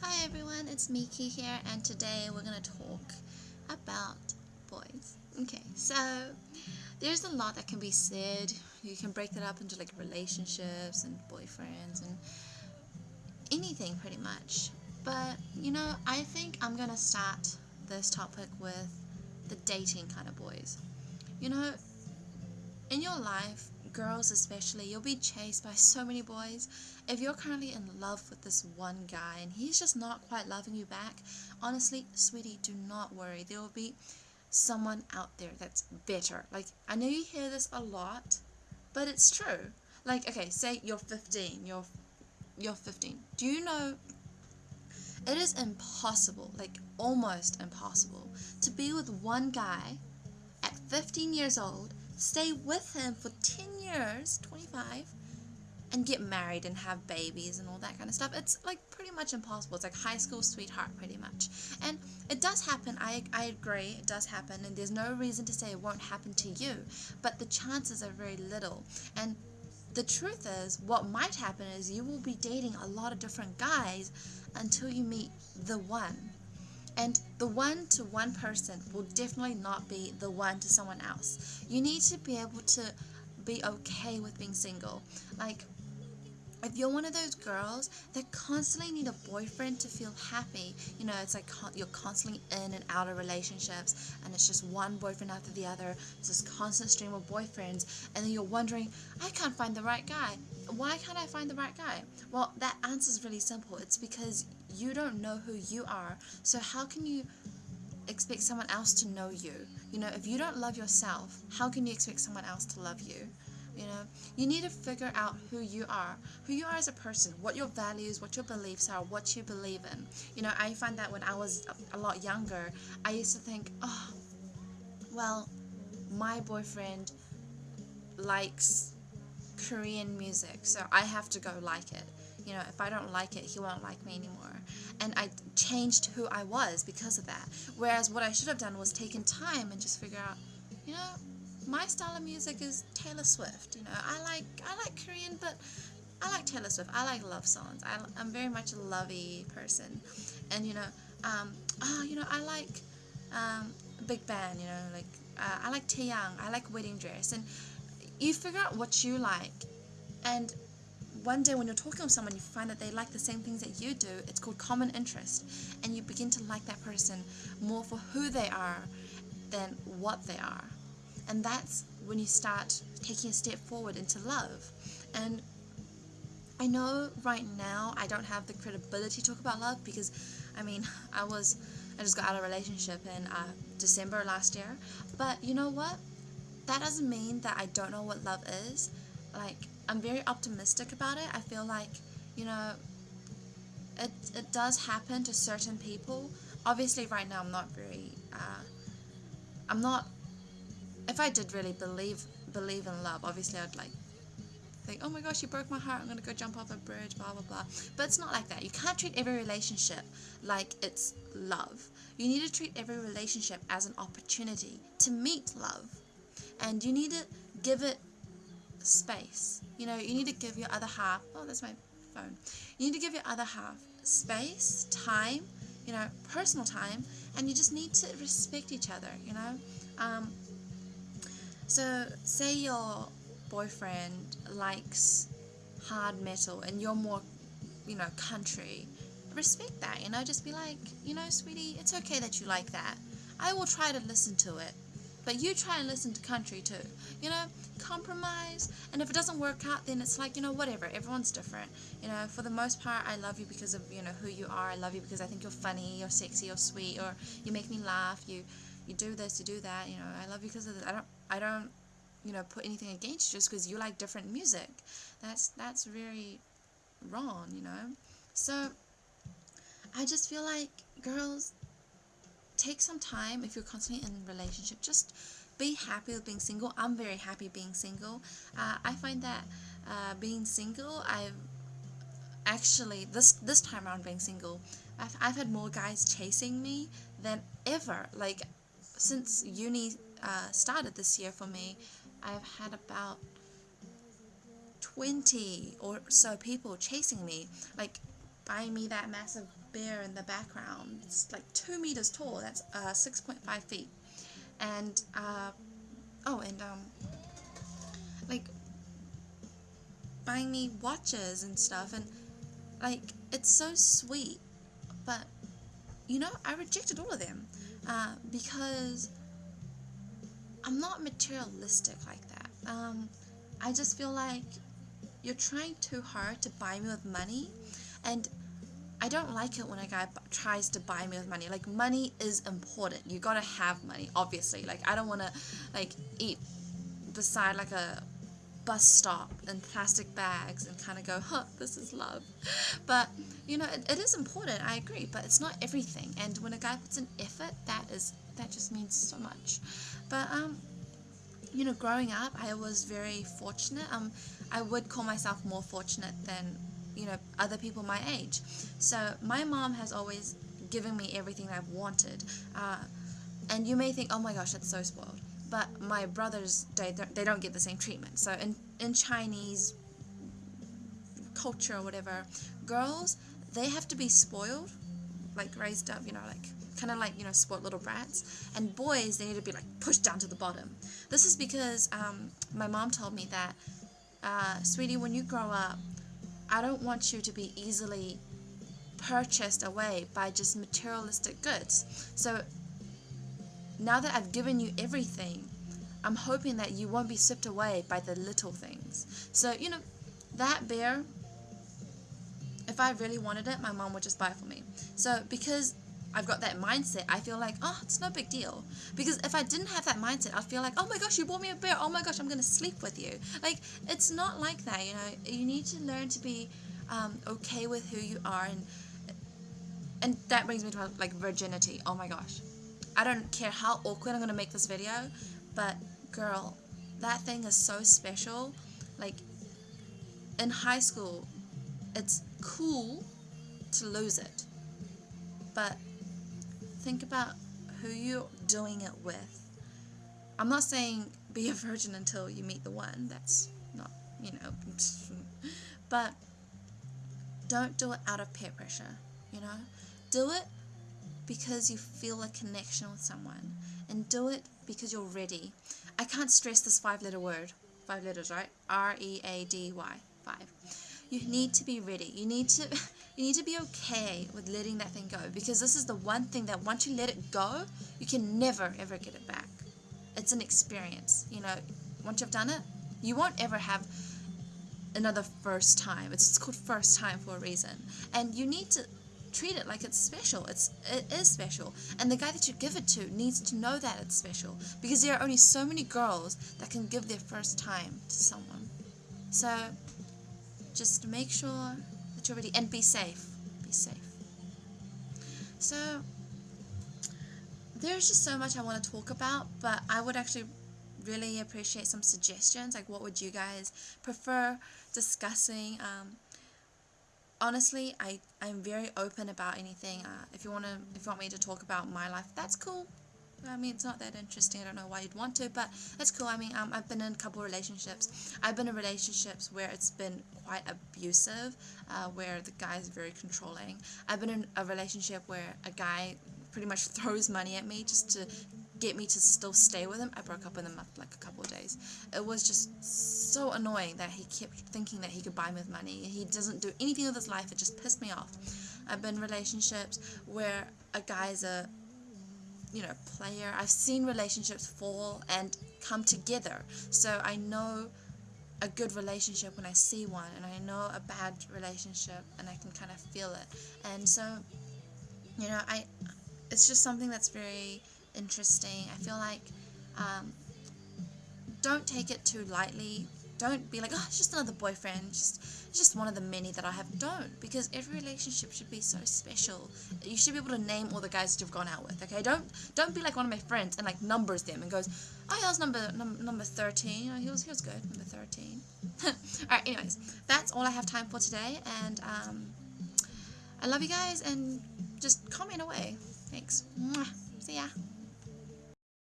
Hi everyone, it's Miki here, and today we're going to talk about boys. Okay, so there's a lot that can be said. You can break that up into like relationships and boyfriends and anything pretty much. But I think I'm going to start this topic with the dating kind of boys. You know, in your life, girls especially, you'll be chased by so many boys. If you're currently in love with this one guy and he's just not quite loving you back, honestly, sweetie, do not worry. There will be someone out there that's better. Like, I know you hear this a lot, but it's true. Like, okay, say you're 15, you're 15. Do you know it is impossible, like almost impossible, to be with one guy at 15 years old, stay with him for 10 years, 25, and get married and have babies and all that kind of stuff. It's like pretty much impossible. It's like high school sweetheart pretty much. And it does happen. I agree, it does happen, and there's no reason to say it won't happen to you, but the chances are very little. And the truth is, what might happen is you will be dating a lot of different guys until you meet the one. And the one to one person will definitely not be the one to someone else. You need to be able to be okay with being single. Like, if you're one of those girls that constantly need a boyfriend to feel happy, it's like you're constantly in and out of relationships, and it's just one boyfriend after the other. It's this constant stream of boyfriends, and then you're wondering, I can't find the right guy. Why can't I find the right guy? Well, that answer is really simple. It's because you don't know who you are. So how can you expect someone else to know you? If you don't love yourself, how can you expect someone else to love you? You know, you need to figure out who you are as a person, what your values, what your beliefs are, what you believe in. I find that when I was a lot younger, I used to think, oh, well, my boyfriend likes Korean music, so I have to go like it. If I don't like it, he won't like me anymore. And I changed who I was because of that. Whereas what I should have done was taken time and just figure out, you know, my style of music is Taylor Swift. I like Korean, but I like Taylor Swift. I like love songs. I'm very much a lovey person, and I like Big Bang. I like Taeyang. I like Wedding Dress, and you figure out what you like, and one day when you're talking with someone, you find that they like the same things that you do. It's called common interest, and you begin to like that person more for who they are than what they are. And that's when you start taking a step forward into love. And I know right now I don't have the credibility to talk about love because, I mean, I just got out of a relationship in December last year. But you know what? That doesn't mean that I don't know what love is. Like, I'm very optimistic about it. I feel like, you know, it does happen to certain people. Obviously, right now I'm not, if I did really believe in love, obviously I'd like think, oh my gosh, you broke my heart, I'm gonna go jump off a bridge, blah blah blah. But it's not like that. You can't treat every relationship like it's love. You need to treat every relationship as an opportunity to meet love, and you need to give it space. You need to give your other half, oh, that's my phone. You need to give your other half space, time, personal time, and you just need to respect each other. Um, so say your boyfriend likes hard metal and you're more, country. Respect that, just be like, sweetie, it's okay that you like that. I will try to listen to it. But you try and listen to country too. Compromise. And if it doesn't work out, then it's like, whatever. Everyone's different. For the most part, I love you because of, who you are. I love you because I think you're funny, you're sexy, you're sweet, or you make me laugh, you do this, you do that. I love you because of this. I don't put anything against you just because you like different music. That's very wrong. So I just feel like, girls, take some time. If you're constantly in a relationship, just be happy with being single. I'm very happy being single. I find that being single, I've actually this time around being single, I've had more guys chasing me than ever. Like, since uni started this year for me, I've had about 20 or so people chasing me, like buying me that massive bear in the background. It's like 2 meters tall. That's 6.5 feet. And like buying me watches and stuff, and like it's so sweet. But you know, I rejected all of them because I'm not materialistic like that. I just feel like you're trying too hard to buy me with money, and I don't like it when a guy tries to buy me with money. Like, money is important. You gotta have money, obviously. Like, I don't want to like eat beside like a bus stop in plastic bags and kind of go, huh, this is love. But you know, it is important, I agree, but it's not everything. And when a guy puts in effort, that just means so much. But you know, growing up, I was very fortunate. I would call myself more fortunate than, you know, other people my age. So my mom has always given me everything I've wanted, and you may think, oh my gosh, that's so spoiled. But my brothers, they don't get the same treatment. So in Chinese culture or whatever, girls, they have to be spoiled, like raised up, you know, like kind of like, you know, spoiled little brats. And boys, they need to be like pushed down to the bottom. This is because my mom told me that, sweetie, when you grow up, I don't want you to be easily purchased away by just materialistic goods. So now that I've given you everything, I'm hoping that you won't be swept away by the little things. So, you know, that bear, if I really wanted it, my mom would just buy it for me. So because I've got that mindset, I feel like, oh, it's no big deal. Because if I didn't have that mindset, I'd feel like, oh my gosh, you bought me a bear. Oh my gosh, I'm going to sleep with you. Like, it's not like that, you know. You need to learn to be okay with who you are. And that brings me to, like, virginity. Oh my gosh. I don't care how awkward I'm going to make this video, but girl, that thing is so special. Like, in high school, it's cool to lose it. But think about who you're doing it with. I'm not saying be a virgin until you meet the one. That's not, you know. But don't do it out of peer pressure, you know. Do it because you feel a connection with someone, and do it because you're ready. I can't stress this 5-letter word. 5 letters, right? READY. 5. You need to be ready. You need to be okay with letting that thing go, because this is the one thing that once you let it go, you can never ever get it back. It's an experience, you know. Once you've done it, you won't ever have another first time. It's called first time for a reason, and you need to treat it like it's special. It is special, and the guy that you give it to needs to know that it's special, because there are only so many girls that can give their first time to someone. So just make sure that you're ready, and be safe. Be safe. So there's just so much I want to talk about, but I would actually really appreciate some suggestions. Like, what would you guys prefer discussing? Honestly, I'm very open about anything. If you want me to talk about my life, that's cool. I mean, it's not that interesting. I don't know why you'd want to, but that's cool. I mean, I've been in a couple of relationships. I've been in relationships where it's been quite abusive, where the guy is very controlling. I've been in a relationship where a guy pretty much throws money at me just to get me to still stay with him. I broke up with him after like a couple of days. It was just so annoying that he kept thinking that he could buy me with money. He doesn't do anything with his life. It just pissed me off. I've been in relationships where a guy's a, you know, player. I've seen relationships fall and come together. So I know a good relationship when I see one, and I know a bad relationship and I can kind of feel it. And so, you know, it's just something that's very interesting. I feel like don't take it too lightly. Don't be like, oh, it's just another boyfriend, it's just one of the many that I have. Don't, because every relationship should be so special. You should be able to name all the guys that you've gone out with, okay? Don't be like one of my friends and like numbers them and goes, oh, he was number 13, oh, he was good, number 13. Alright, anyways, that's all I have time for today, and I love you guys, and just comment away. Thanks. Mwah. See ya.